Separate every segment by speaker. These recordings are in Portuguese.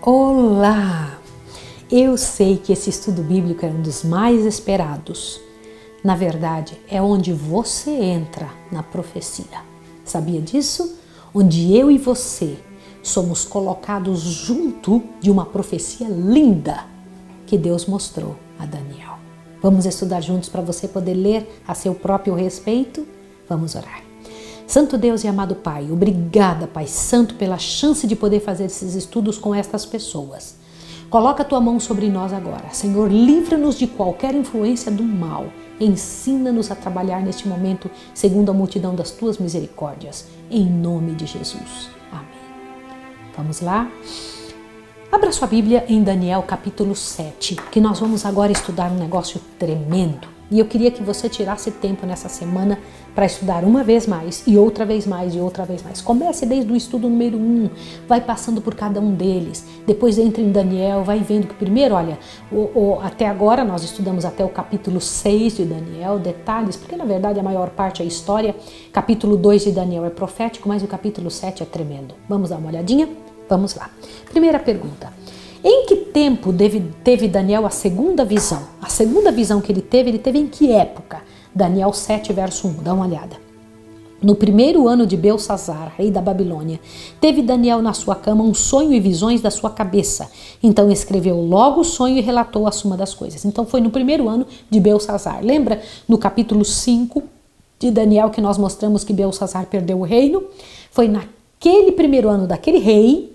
Speaker 1: Olá! Eu sei que esse estudo bíblico é um dos mais esperados. Na verdade, é onde você entra na profecia. Sabia disso? Onde eu e você somos colocados junto de uma profecia linda que Deus mostrou a Daniel. Vamos estudar juntos para você poder ler a seu próprio respeito? Vamos orar. Santo Deus e amado Pai, obrigada, Pai Santo, pela chance de poder fazer esses estudos com estas pessoas. Coloca a tua mão sobre nós agora. Senhor, livra-nos de qualquer influência do mal. Ensina-nos a trabalhar neste momento segundo a multidão das tuas misericórdias. Em nome de Jesus. Amém. Vamos lá? Abra sua Bíblia em Daniel capítulo 7, que nós vamos agora estudar um negócio tremendo. E eu queria que você tirasse tempo nessa semana para estudar uma vez mais e outra vez mais e outra vez mais. Comece desde o estudo número 1, vai passando por cada um deles. Depois entra em Daniel, vai vendo que primeiro, olha, até agora nós estudamos até o capítulo 6 de Daniel, detalhes, porque na verdade a maior parte é história. Capítulo 2 de Daniel é profético, mas o capítulo 7 é tremendo. Vamos dar uma olhadinha? Vamos lá. Primeira pergunta. Em que tempo teve Daniel a segunda visão? A segunda visão que ele teve em que época? Daniel 7, verso 1, dá uma olhada. No primeiro ano de Belsassar, rei da Babilônia, teve Daniel na sua cama um sonho e visões da sua cabeça. Então escreveu logo o sonho e relatou a suma das coisas. Então foi no primeiro ano de Belsassar. Lembra no capítulo 5 de Daniel que nós mostramos que Belsassar perdeu o reino? Foi naquele primeiro ano daquele rei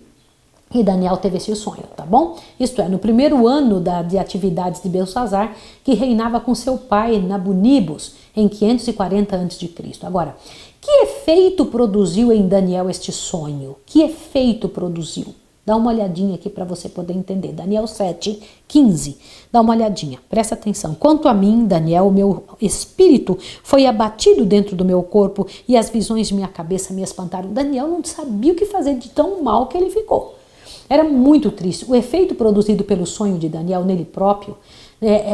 Speaker 1: e Daniel teve esse sonho, tá bom? Isto é, no primeiro ano de atividades de Belsassar, que reinava com seu pai Nabonibus, em 540 a.C. Agora, que efeito produziu em Daniel este sonho? Que efeito produziu? Dá uma olhadinha aqui para você poder entender. Daniel 7, 15. Dá uma olhadinha, presta atenção. Quanto a mim, Daniel, o meu espírito foi abatido dentro do meu corpo e as visões de minha cabeça me espantaram. Daniel não sabia o que fazer de tão mal que ele ficou. Era muito triste. O efeito produzido pelo sonho de Daniel nele próprio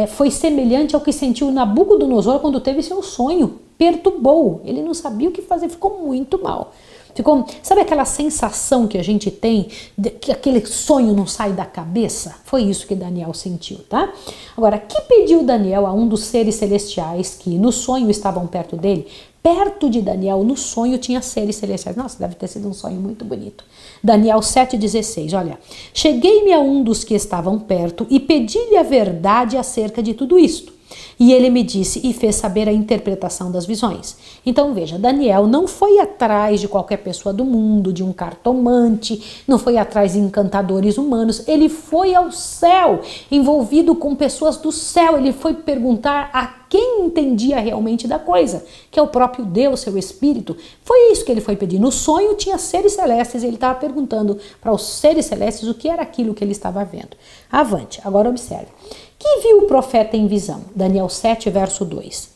Speaker 1: foi semelhante ao que sentiu Nabucodonosor quando teve seu sonho. Perturbou. Ele não sabia o que fazer, ficou muito mal. Sabe aquela sensação que a gente tem, que aquele sonho não sai da cabeça? Foi isso que Daniel sentiu, tá? Agora, que pediu Daniel a um dos seres celestiais que no sonho estavam perto dele? Perto de Daniel, no sonho, tinha seres celestiais. Nossa, deve ter sido um sonho muito bonito. Daniel 7,16, olha. Cheguei-me a um dos que estavam perto e pedi-lhe a verdade acerca de tudo isto. E ele me disse e fez saber a interpretação das visões. Então veja, Daniel não foi atrás de qualquer pessoa do mundo, de um cartomante, não foi atrás de encantadores humanos, ele foi ao céu, envolvido com pessoas do céu, ele foi perguntar a quem entendia realmente da coisa, que é o próprio Deus, seu Espírito. Foi isso que ele foi pedir. No sonho tinha seres celestes e ele estava perguntando para os seres celestes o que era aquilo que ele estava vendo. Avante, agora observe. Que viu o profeta em visão? Daniel 7, verso 2.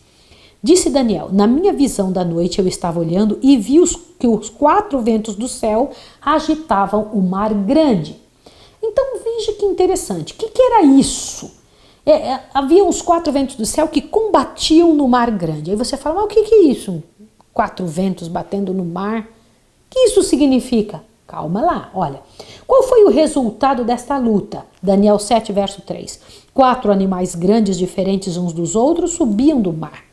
Speaker 1: Disse Daniel, na minha visão da noite eu estava olhando e vi que os 4 ventos do céu agitavam o mar grande. Então veja que interessante, o que era isso? Havia uns 4 ventos do céu que combatiam no mar grande. Aí você fala, mas o que é isso? 4 ventos batendo no mar? O que isso significa? Calma lá, olha. Qual foi o resultado desta luta? Daniel 7, verso 3. 4 animais grandes, diferentes uns dos outros, subiam do mar.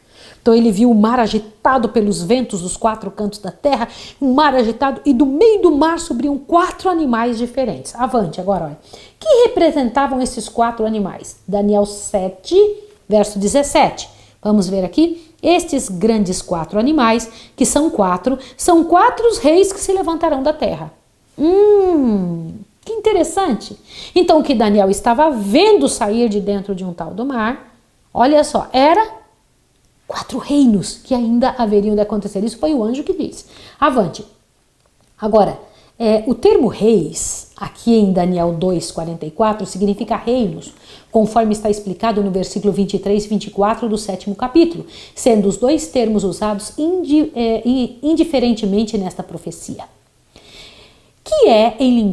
Speaker 1: Então ele viu o mar agitado pelos ventos dos 4 cantos da terra, um mar agitado, e do meio do mar subiam 4 animais diferentes. Avante agora, olha. Que representavam esses 4 animais? Daniel 7, verso 17. Vamos ver aqui. Estes grandes 4 animais, que são 4 os reis que se levantarão da terra. Que interessante. Então o que Daniel estava vendo sair de dentro de um tal do mar, olha só, era 4 reinos que ainda haveriam de acontecer. Isso foi o anjo que disse. Avante. Agora, o termo reis, aqui em Daniel 2:44, significa reinos, conforme está explicado no versículo 23 e 24 do 7º capítulo, sendo os 2 termos usados indiferentemente nesta profecia. Que é, em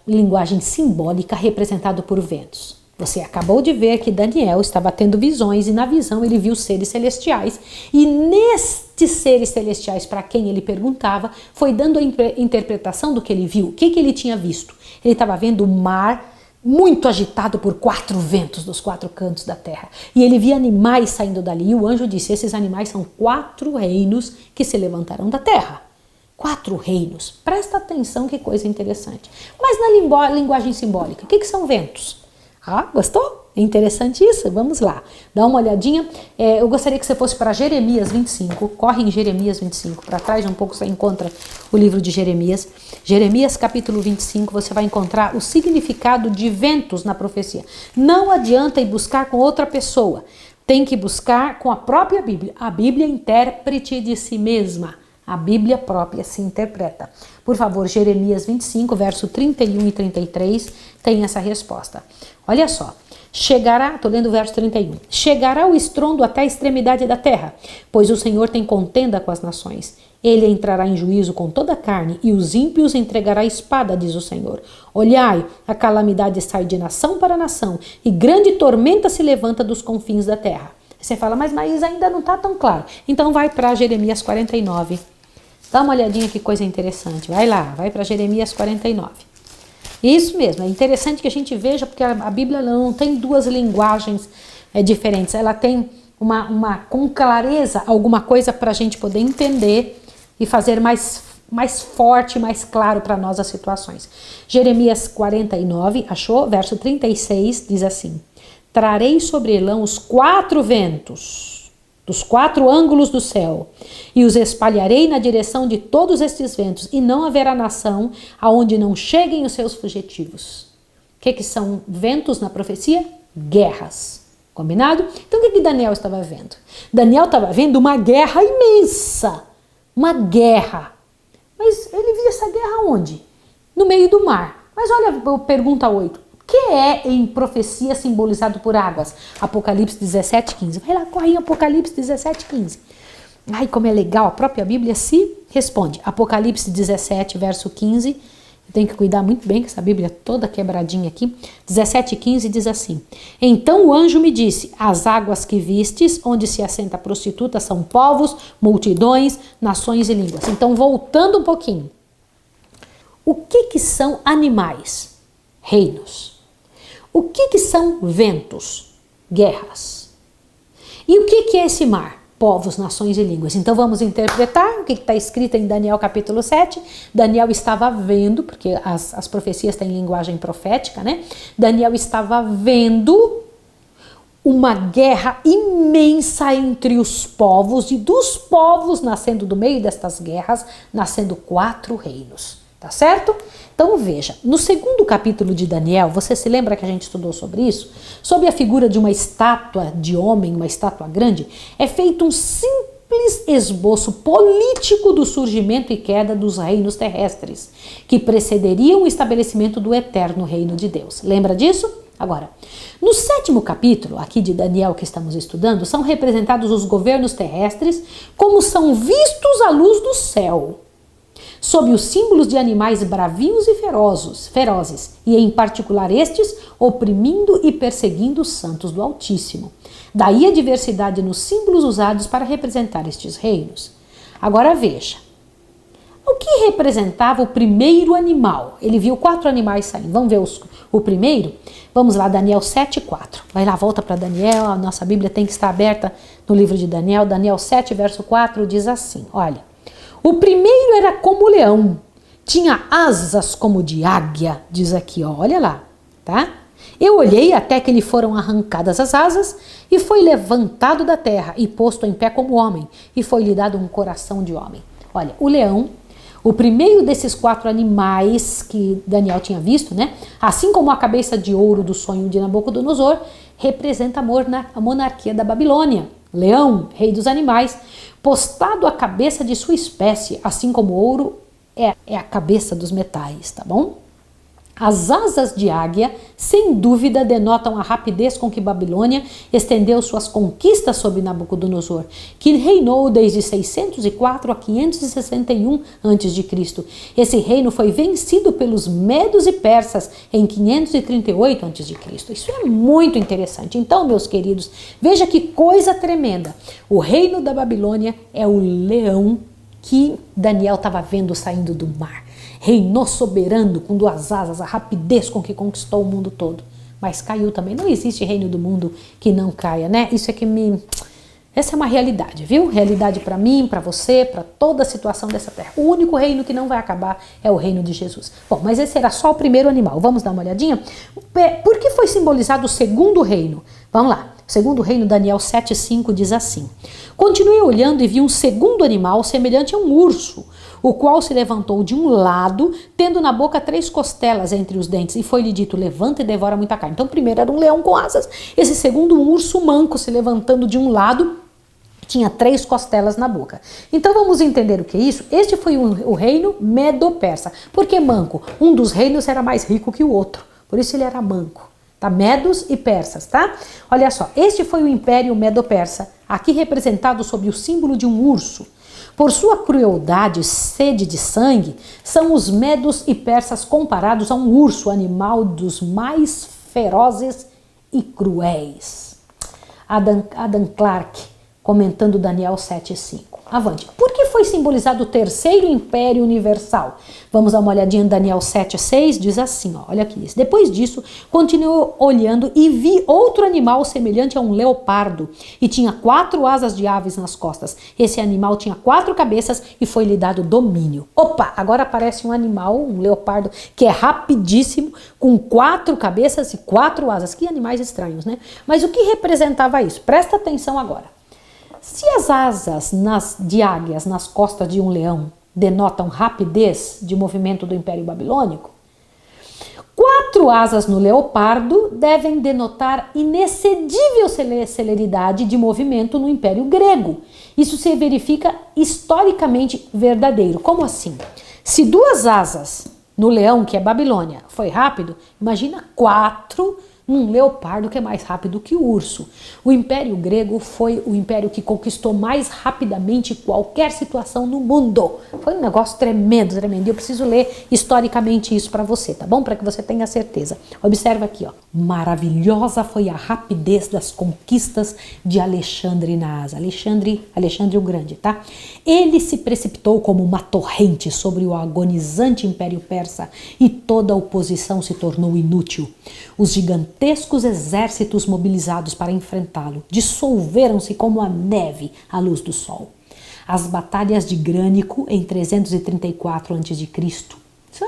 Speaker 1: linguagem simbólica, representado por ventos. Você acabou de ver que Daniel estava tendo visões e na visão ele viu seres celestiais. E nestes seres celestiais, para quem ele perguntava, foi dando a interpretação do que ele viu. O que ele tinha visto? Ele estava vendo o mar muito agitado por 4 ventos dos 4 cantos da terra. E ele via animais saindo dali. E o anjo disse, esses animais são 4 reinos que se levantarão da terra. 4 reinos. Presta atenção, que coisa interessante. Mas na linguagem simbólica, o que são ventos? Ah, gostou? É interessante isso? Vamos lá, dá uma olhadinha. Eu gostaria que você fosse para Jeremias 25, corre em Jeremias 25, para trás um pouco você encontra o livro de Jeremias. Jeremias capítulo 25, você vai encontrar o significado de ventos na profecia. Não adianta ir buscar com outra pessoa, tem que buscar com a própria Bíblia. A Bíblia é intérprete de si mesma. A Bíblia própria se interpreta. Por favor, Jeremias 25, verso 31 e 33, tem essa resposta. Olha só. Chegará, estou lendo o verso 31. Chegará o estrondo até a extremidade da terra, pois o Senhor tem contenda com as nações. Ele entrará em juízo com toda a carne, e os ímpios entregará a espada, diz o Senhor. Olhai, a calamidade sai de nação para nação, e grande tormenta se levanta dos confins da terra. Você fala, mas ainda não está tão claro. Então vai para Jeremias 49. Dá uma olhadinha que coisa interessante. Vai lá, vai para Jeremias 49. Isso mesmo, é interessante que a gente veja, porque a Bíblia não tem 2 linguagens diferentes. Ela tem com clareza alguma coisa para a gente poder entender e fazer mais forte, mais claro para nós as situações. Jeremias 49, achou? Verso 36 diz assim: trarei sobre Elão os 4 ventos dos 4 ângulos do céu, e os espalharei na direção de todos estes ventos, e não haverá nação aonde não cheguem os seus fugitivos. O que são ventos na profecia? Guerras. Combinado? Então o que Daniel estava vendo? Daniel estava vendo uma guerra imensa. Uma guerra. Mas ele via essa guerra onde? No meio do mar. Mas olha a pergunta 8. O que é em profecia simbolizado por águas? Apocalipse 17, 15. Vai lá, corre em Apocalipse 17, 15. Ai, como é legal, a própria Bíblia se responde. Apocalipse 17, verso 15. Eu tenho que cuidar muito bem, que essa Bíblia é toda quebradinha aqui. 17, 15 diz assim: então o anjo me disse, as águas que vistes, onde se assenta a prostituta, são povos, multidões, nações e línguas. Então, voltando um pouquinho. O que são animais? Reinos. O que são ventos? Guerras. E o que é esse mar? Povos, nações e línguas. Então vamos interpretar o que está escrito em Daniel capítulo 7. Daniel estava vendo, porque as profecias têm linguagem profética, né? Daniel estava vendo uma guerra imensa entre os povos, e dos povos, nascendo do meio destas guerras, nascendo 4 reinos. Tá certo? Então veja, no 2º capítulo de Daniel, você se lembra que a gente estudou sobre isso? Sob a figura de uma estátua de homem, uma estátua grande, é feito um simples esboço político do surgimento e queda dos reinos terrestres, que precederiam o estabelecimento do eterno reino de Deus. Lembra disso? Agora, no 7º capítulo, aqui de Daniel que estamos estudando, são representados os governos terrestres como são vistos à luz do céu, sob os símbolos de animais bravios e ferozes, e em particular estes oprimindo e perseguindo os santos do Altíssimo. Daí a diversidade nos símbolos usados para representar estes reinos. Agora veja, o que representava o primeiro animal? Ele viu 4 animais saindo. Vamos ver o primeiro? Vamos lá, Daniel 7:4. Vai lá, volta para Daniel, a nossa Bíblia tem que estar aberta no livro de Daniel. Daniel 7, verso 4 diz assim, olha: o primeiro era como leão, tinha asas como de águia, diz aqui, ó, olha lá, tá? Eu olhei até que lhe foram arrancadas as asas e foi levantado da terra e posto em pé como homem, e foi-lhe dado um coração de homem. Olha, o leão, o primeiro desses 4 animais que Daniel tinha visto, né? Assim como a cabeça de ouro do sonho de Nabucodonosor, representa a monarquia da Babilônia. Leão, rei dos animais, postado à cabeça de sua espécie, assim como o ouro é a cabeça dos metais, tá bom? As asas de águia, sem dúvida, denotam a rapidez com que Babilônia estendeu suas conquistas sobre Nabucodonosor, que reinou desde 604 a 561 a.C. Esse reino foi vencido pelos medos e persas em 538 a.C. Isso é muito interessante. Então, meus queridos, veja que coisa tremenda. O reino da Babilônia é o leão que Daniel estava vendo saindo do mar. Reinou soberano com duas asas, a rapidez com que conquistou o mundo todo. Mas caiu também. Não existe reino do mundo que não caia, né? Isso é que Essa é uma realidade, viu? Realidade para mim, para você, para toda a situação dessa terra. O único reino que não vai acabar é o reino de Jesus. Bom, mas esse era só o primeiro animal. Vamos dar uma olhadinha? Por que foi simbolizado o segundo reino? Vamos lá. O segundo reino, Daniel 7,5 diz assim: Continuei olhando e vi um segundo animal semelhante a um urso, o qual se levantou de um lado, tendo na boca 3 costelas entre os dentes, e foi-lhe dito: levanta e devora muita carne. Então, primeiro era um leão com asas, esse segundo um urso manco se levantando de um lado, tinha 3 costelas na boca. Então vamos entender o que é isso. Este foi o reino Medo-Persa. Por que manco? Um dos reinos era mais rico que o outro, por isso ele era manco. Tá? Medos e persas, tá? Olha só, este foi o Império Medo-Persa, aqui representado sob o símbolo de um urso. Por sua crueldade e sede de sangue, são os medos e persas comparados a um urso, animal dos mais ferozes e cruéis. Adam Clarke, comentando Daniel 7,5. Avante. Por que foi simbolizado o terceiro império universal? Vamos dar uma olhadinha em Daniel 7,6, diz assim, ó, olha aqui. Depois disso, continuei olhando e vi outro animal semelhante a um leopardo e tinha 4 asas de aves nas costas. Esse animal tinha 4 cabeças e foi-lhe dado domínio. Opa, agora aparece um animal, um leopardo, que é rapidíssimo, com 4 cabeças e 4 asas. Que animais estranhos, né? Mas o que representava isso? Presta atenção agora. Se as asas de águias nas costas de um leão denotam rapidez de movimento do Império Babilônico, 4 asas no leopardo devem denotar inexcedível celeridade de movimento no Império Grego. Isso se verifica historicamente verdadeiro. Como assim? Se 2 asas no leão, que é Babilônia, foi rápido, imagina 4 um leopardo que é mais rápido que o urso. O Império Grego foi o império que conquistou mais rapidamente qualquer situação no mundo. Foi um negócio tremendo, tremendo. E eu preciso ler historicamente isso para você, tá bom? Para que você tenha certeza. Observa aqui, ó. Maravilhosa foi a rapidez das conquistas de Alexandre na Ásia. Alexandre o Grande, tá? Ele se precipitou como uma torrente sobre o agonizante Império Persa e toda a oposição se tornou inútil. Os gigantescos exércitos mobilizados para enfrentá-lo dissolveram-se como a neve à luz do sol. As batalhas de Grânico em 334 a.C.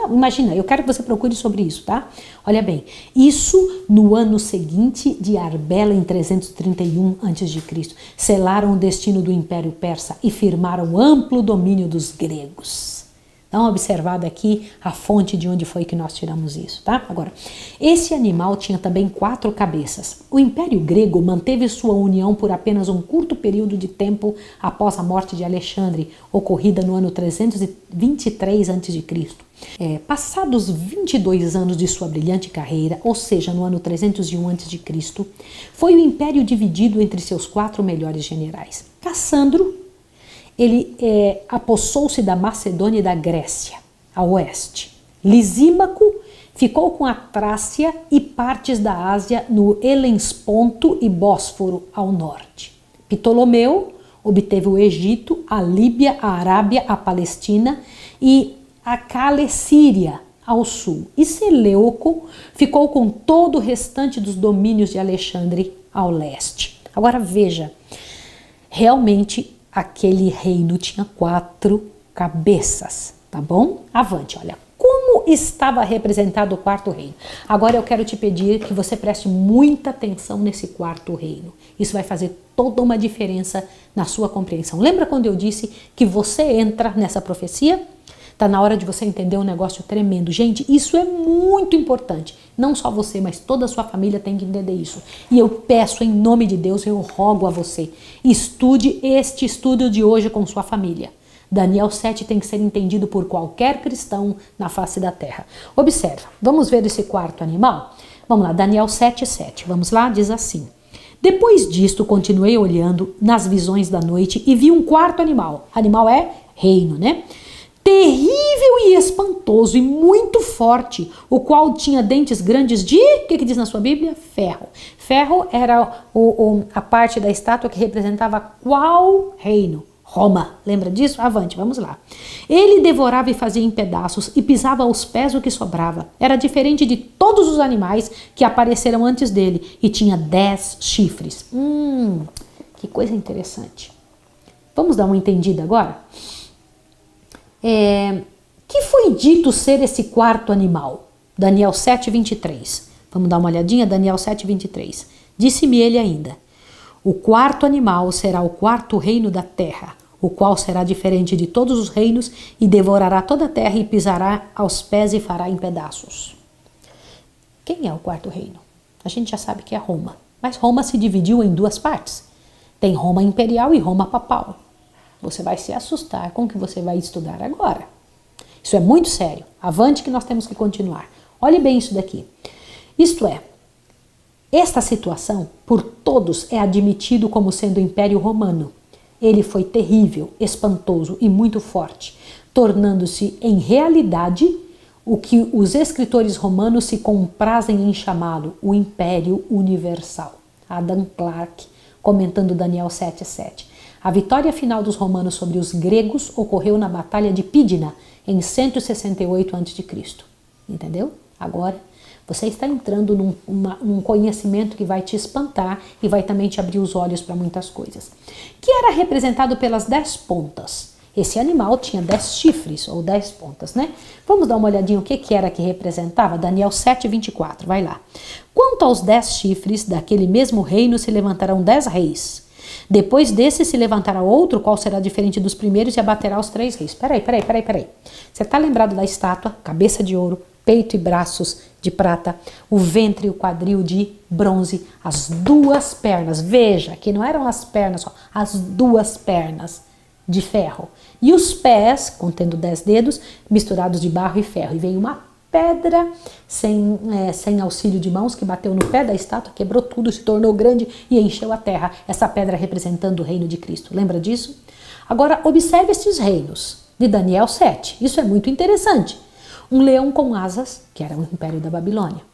Speaker 1: Imagina, eu quero que você procure sobre isso, tá? Olha bem, isso no ano seguinte de Arbela em 331 a.C. Selaram o destino do Império Persa e firmaram amplo domínio dos gregos. Dá uma observada aqui a fonte de onde foi que nós tiramos isso, tá? Agora, esse animal tinha também 4 cabeças. O Império Grego manteve sua união por apenas um curto período de tempo após a morte de Alexandre, ocorrida no ano 323 a.C. Passados 22 anos de sua brilhante carreira, ou seja, no ano 301 a.C., foi o império dividido entre seus 4 melhores generais. Cassandro, ele apossou-se da Macedônia e da Grécia, a oeste. Lisímaco ficou com a Trácia e partes da Ásia no Helesponto e Bósforo, ao norte. Ptolomeu obteve o Egito, a Líbia, a Arábia, a Palestina e a Calecíria, ao sul. E Seleuco ficou com todo o restante dos domínios de Alexandre, ao leste. Agora veja, realmente aquele reino tinha 4 cabeças, tá bom? Avante, olha, como estava representado o 4º reino. Agora eu quero te pedir que você preste muita atenção nesse 4º reino. Isso vai fazer toda uma diferença na sua compreensão. Lembra quando eu disse que você entra nessa profecia? Tá na hora de você entender um negócio tremendo. Gente, isso é muito importante. Não só você, mas toda a sua família tem que entender isso. E eu peço em nome de Deus, eu rogo a você, estude este estudo de hoje com sua família. Daniel 7 tem que ser entendido por qualquer cristão na face da terra. Observa, vamos ver esse quarto animal? Vamos lá, Daniel 7:7. Vamos lá, diz assim: depois disto, continuei olhando nas visões da noite e vi um quarto animal. Animal é reino, né? Terrível e espantoso e muito forte, o qual tinha dentes grandes de, o que diz na sua Bíblia? Ferro. Ferro era a parte da estátua que representava qual reino? Roma. Lembra disso? Avante, vamos lá. Ele devorava e fazia em pedaços e pisava aos pés o que sobrava. Era diferente de todos os animais que apareceram antes dele e tinha 10 chifres. Que coisa interessante. Vamos dar uma entendida agora? Que foi dito ser esse quarto animal? Daniel 7:23. Vamos dar uma olhadinha? Daniel 7:23. Disse-me ele ainda: o quarto animal será o quarto reino da terra, o qual será diferente de todos os reinos e devorará toda a terra e pisará aos pés e fará em pedaços. Quem é o quarto reino? A gente já sabe que é Roma, mas Roma se dividiu em duas partes. Tem Roma imperial e Roma papal. Você vai se assustar com o que você vai estudar agora. Isso é muito sério. Avante que nós temos que continuar. Olhe bem isso daqui. Isto é, esta situação por todos é admitido como sendo o Império Romano. Ele foi terrível, espantoso e muito forte, tornando-se em realidade o que os escritores romanos se comprazem em chamá-lo o Império Universal. Adam Clarke, comentando Daniel 7:7. A vitória final dos romanos sobre os gregos ocorreu na Batalha de Pídina, em 168 a.C. Entendeu? Agora, você está entrando num conhecimento que vai te espantar e vai também te abrir os olhos para muitas coisas. Que era representado pelas 10 pontas. Esse animal tinha 10 chifres, ou 10 pontas, né? Vamos dar uma olhadinha o que era que representava? Daniel 7:24, vai lá. Quanto aos 10 chifres, daquele mesmo reino se levantarão 10 reis. Depois desse se levantará outro, qual será diferente dos primeiros, e abaterá os 3 reis. Peraí. Você está lembrado da estátua? Cabeça de ouro, peito e braços de prata, o ventre e o quadril de bronze, as 2 pernas, veja que não eram as pernas só, as 2 pernas de ferro. E os pés, contendo 10 dedos, misturados de barro e ferro. E veio uma pedra sem auxílio de mãos que bateu no pé da estátua, quebrou tudo, se tornou grande e encheu a terra. Essa pedra representando o reino de Cristo. Lembra disso? Agora, observe estes reinos de Daniel 7. Isso é muito interessante. Um leão com asas, que era o império da Babilônia.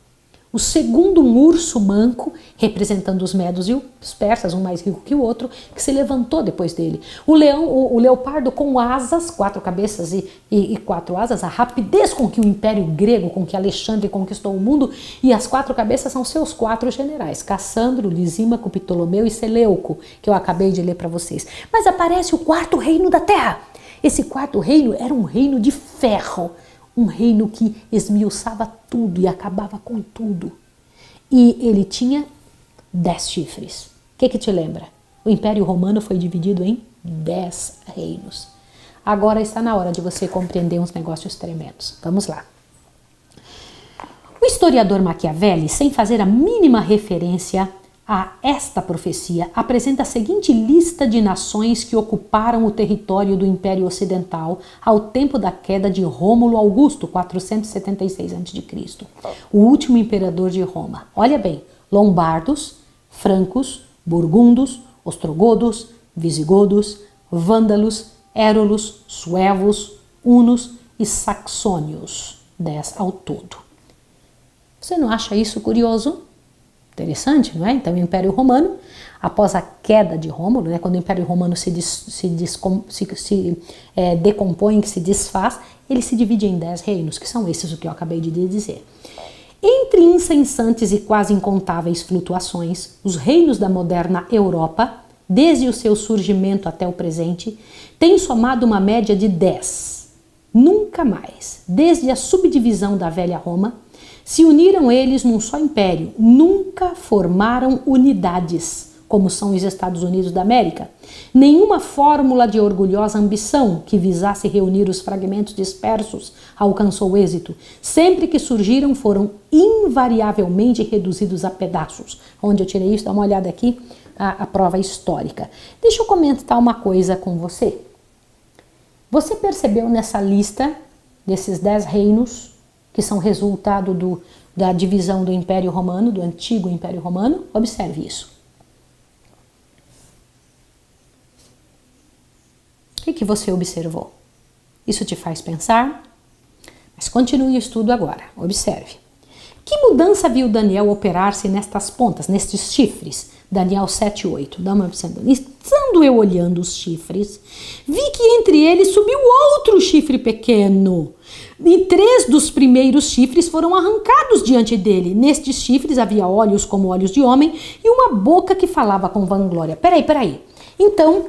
Speaker 1: O segundo, um urso manco, representando os medos e os persas, um mais rico que o outro, que se levantou depois dele. O leopardo com asas, 4 cabeças e 4 asas, a rapidez com que o império grego, com que Alexandre conquistou o mundo, e as 4 cabeças são seus 4 generais, Cassandro, Lisímaco, Ptolomeu e Seleuco, que eu acabei de ler para vocês. Mas aparece o quarto reino da terra. Esse quarto reino era um reino de ferro, um reino que esmiuçava tudo e acabava com tudo. E ele tinha 10 chifres. O que te lembra? O Império Romano foi dividido em 10 reinos. Agora está na hora de você compreender uns negócios tremendos. Vamos lá. O historiador Maquiavelli, sem fazer a mínima referência a esta profecia, apresenta a seguinte lista de nações que ocuparam o território do Império Ocidental ao tempo da queda de Rômulo Augusto, 476 a.C., o último imperador de Roma. Olha bem, lombardos, francos, burgundos, ostrogodos, visigodos, vândalos, érolos, suevos, hunos e saxônios, 10 ao todo. Você não acha isso curioso? Interessante, não é? Então, o Império Romano, após a queda de Rômulo, né, quando o Império Romano se decompõe, que se desfaz, ele se divide em 10 reinos, que são esses o que eu acabei de dizer. Entre incessantes e quase incontáveis flutuações, os reinos da moderna Europa, desde o seu surgimento até o presente, têm somado uma média de 10. Nunca mais, desde a subdivisão da velha Roma, se uniram eles num só império, nunca formaram unidades, como são os Estados Unidos da América. Nenhuma fórmula de orgulhosa ambição que visasse reunir os fragmentos dispersos alcançou êxito. Sempre que surgiram, foram invariavelmente reduzidos a pedaços. Onde eu tirei isso, dá uma olhada aqui, a prova histórica. Deixa eu comentar uma coisa com você. Você percebeu nessa lista desses 10 reinos que são resultado da divisão do Império Romano, do antigo Império Romano? Observe isso. O que você observou? Isso te faz pensar? Mas continue o estudo agora. Observe. Que mudança viu Daniel operar-se nestas pontas, nestes chifres? Daniel 7:8. Dá uma observação. Estando eu olhando os chifres, vi que entre eles subiu outro chifre pequeno. E 3 dos primeiros chifres foram arrancados diante dele. Nestes chifres havia olhos como olhos de homem e uma boca que falava com vanglória. Peraí. Então,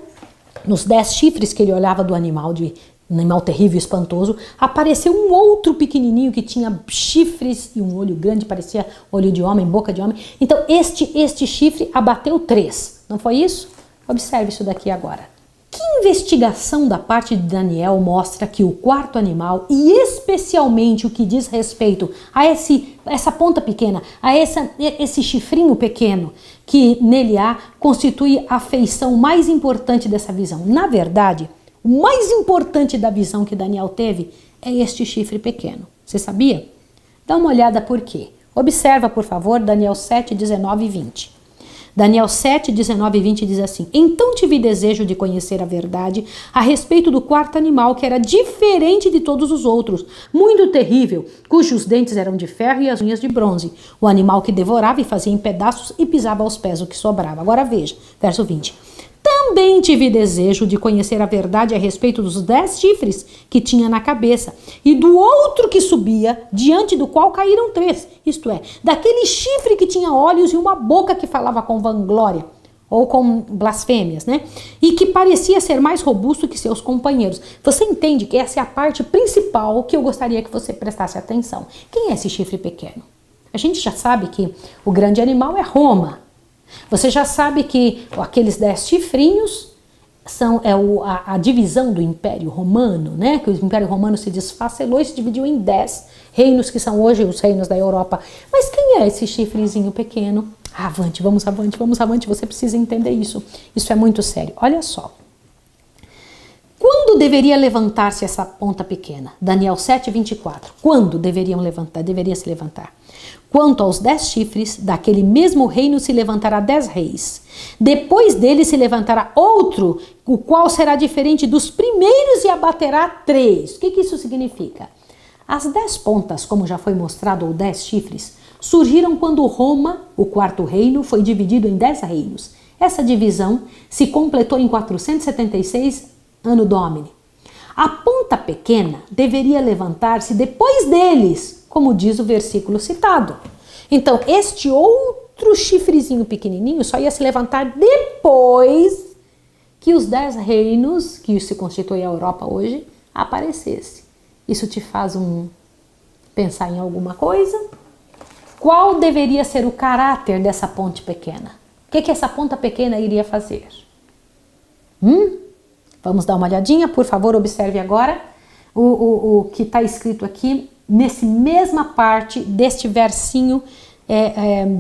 Speaker 1: nos 10 chifres que ele olhava do animal, um animal terrível e espantoso, apareceu um outro pequenininho que tinha chifres e um olho grande, parecia olho de homem, boca de homem. Então, este chifre abateu 3. Não foi isso? Observe isso daqui agora. Que investigação da parte de Daniel mostra que o quarto animal, e especialmente o que diz respeito a essa ponta pequena, a esse chifrinho pequeno que nele há, constitui a feição mais importante dessa visão? Na verdade, o mais importante da visão que Daniel teve é este chifre pequeno. Você sabia? Dá uma olhada por quê. Observa, por favor, Daniel 7, 19 e 20. Daniel 7, 19 e 20 diz assim: Então tive desejo de conhecer a verdade a respeito do quarto animal, que era diferente de todos os outros, muito terrível, cujos dentes eram de ferro e as unhas de bronze. O animal que devorava e fazia em pedaços e pisava aos pés o que sobrava. Agora veja, verso 20. Também tive desejo de conhecer a verdade a respeito dos 10 chifres que tinha na cabeça e do outro que subia, diante do qual caíram 3, isto é, daquele chifre que tinha olhos e uma boca que falava com vanglória, ou com blasfêmias, né? E que parecia ser mais robusto que seus companheiros. Você entende que essa é a parte principal que eu gostaria que você prestasse atenção. Quem é esse chifre pequeno? A gente já sabe que o grande animal é Roma. Você já sabe que aqueles 10 chifrinhos são a divisão do Império Romano, né? Que o Império Romano se desfacelou e se dividiu em 10 reinos, que são hoje os reinos da Europa. Mas quem é esse chifrezinho pequeno? Avante, vamos avante, você precisa entender isso. Isso é muito sério. Olha só. Quando deveria levantar-se essa ponta pequena? Daniel 7, 24. Quando deveria se levantar? Quanto aos 10 chifres, daquele mesmo reino se levantará 10 reis. Depois dele se levantará outro, o qual será diferente dos primeiros e abaterá 3. O que isso significa? As 10 pontas, como já foi mostrado, ou 10 chifres, surgiram quando Roma, o quarto reino, foi dividido em 10 reinos. Essa divisão se completou em 476 Anno Domini. A ponta pequena deveria levantar-se depois deles, como diz o versículo citado. Então, este outro chifrezinho pequenininho só ia se levantar depois que os 10 reinos, que se constitui a Europa hoje, aparecesse. Isso te faz pensar em alguma coisa? Qual deveria ser o caráter dessa ponte pequena? O que essa ponta pequena iria fazer? Vamos dar uma olhadinha? Por favor, observe agora o que está escrito aqui, nessa mesma parte deste versinho,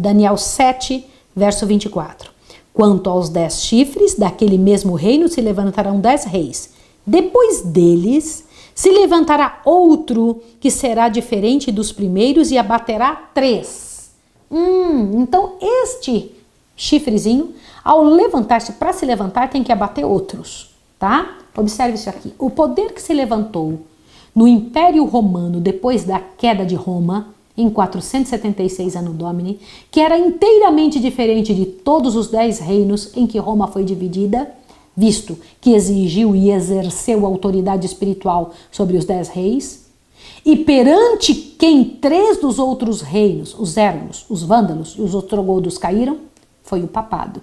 Speaker 1: Daniel 7, verso 24. Quanto aos 10 chifres, daquele mesmo reino se levantarão 10 reis. Depois deles se levantará outro que será diferente dos primeiros e abaterá 3. Então este chifrezinho, ao levantar-se, para se levantar, tem que abater outros, tá? Observe isso aqui. O poder que se levantou no Império Romano, depois da queda de Roma, em 476 Anno Domini, que era inteiramente diferente de todos os 10 reinos em que Roma foi dividida, visto que exigiu e exerceu autoridade espiritual sobre os 10 reis, e perante quem 3 dos outros reinos, os érgulos, os vândalos e os ostrogodos caíram, foi o papado.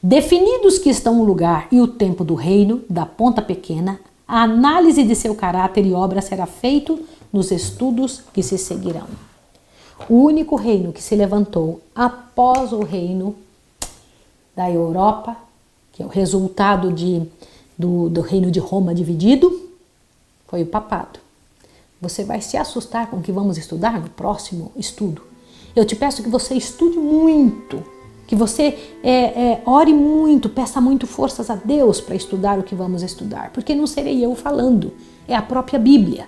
Speaker 1: Definidos que estão o lugar e o tempo do reino, da ponta pequena, a análise de seu caráter e obra será feito nos estudos que se seguirão. O único reino que se levantou após o reino da Europa, que é o resultado do reino de Roma dividido, foi o papado. Você vai se assustar com o que vamos estudar no próximo estudo. Eu te peço que você estude muito Que você ore muito, peça muito forças a Deus para estudar o que vamos estudar, porque não serei eu falando, é a própria Bíblia.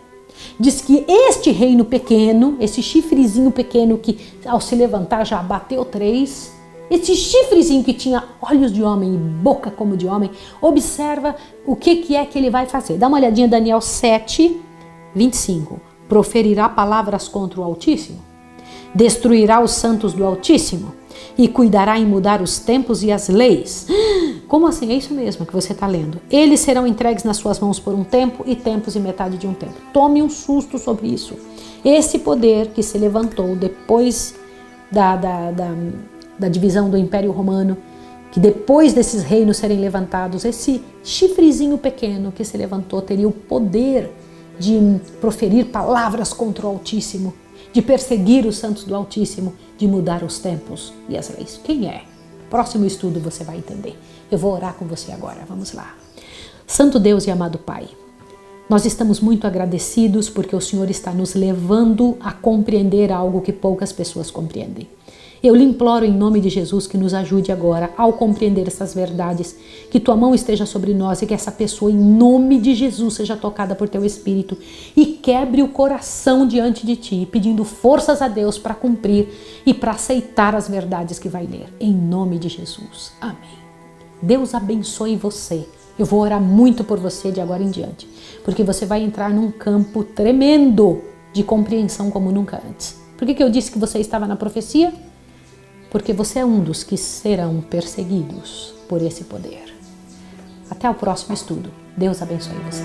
Speaker 1: Diz que este reino pequeno, esse chifrezinho pequeno que ao se levantar já bateu 3, esse chifrezinho que tinha olhos de homem e boca como de homem, observa o que é que ele vai fazer. Dá uma olhadinha em Daniel 7, 25. Proferirá palavras contra o Altíssimo, destruirá os santos do Altíssimo e cuidará em mudar os tempos e as leis. Como assim? É isso mesmo que você está lendo. Eles serão entregues nas suas mãos por um tempo e tempos e metade de um tempo. Tome um susto sobre isso. Esse poder que se levantou depois da divisão do Império Romano, que depois desses reinos serem levantados, esse chifrezinho pequeno que se levantou teria o poder de proferir palavras contra o Altíssimo, de perseguir os santos do Altíssimo, de mudar os tempos e as leis. Quem é? Próximo estudo você vai entender. Eu vou orar com você agora. Vamos lá. Santo Deus e amado Pai, nós estamos muito agradecidos porque o Senhor está nos levando a compreender algo que poucas pessoas compreendem. Eu lhe imploro em nome de Jesus que nos ajude agora ao compreender essas verdades, que tua mão esteja sobre nós e que essa pessoa em nome de Jesus seja tocada por teu Espírito e quebre o coração diante de ti, pedindo forças a Deus para cumprir e para aceitar as verdades que vai ler. Em nome de Jesus. Amém. Deus abençoe você. Eu vou orar muito por você de agora em diante, porque você vai entrar num campo tremendo de compreensão como nunca antes. Por que eu disse que você estava na profecia? Porque você é um dos que serão perseguidos por esse poder. Até o próximo estudo. Deus abençoe você.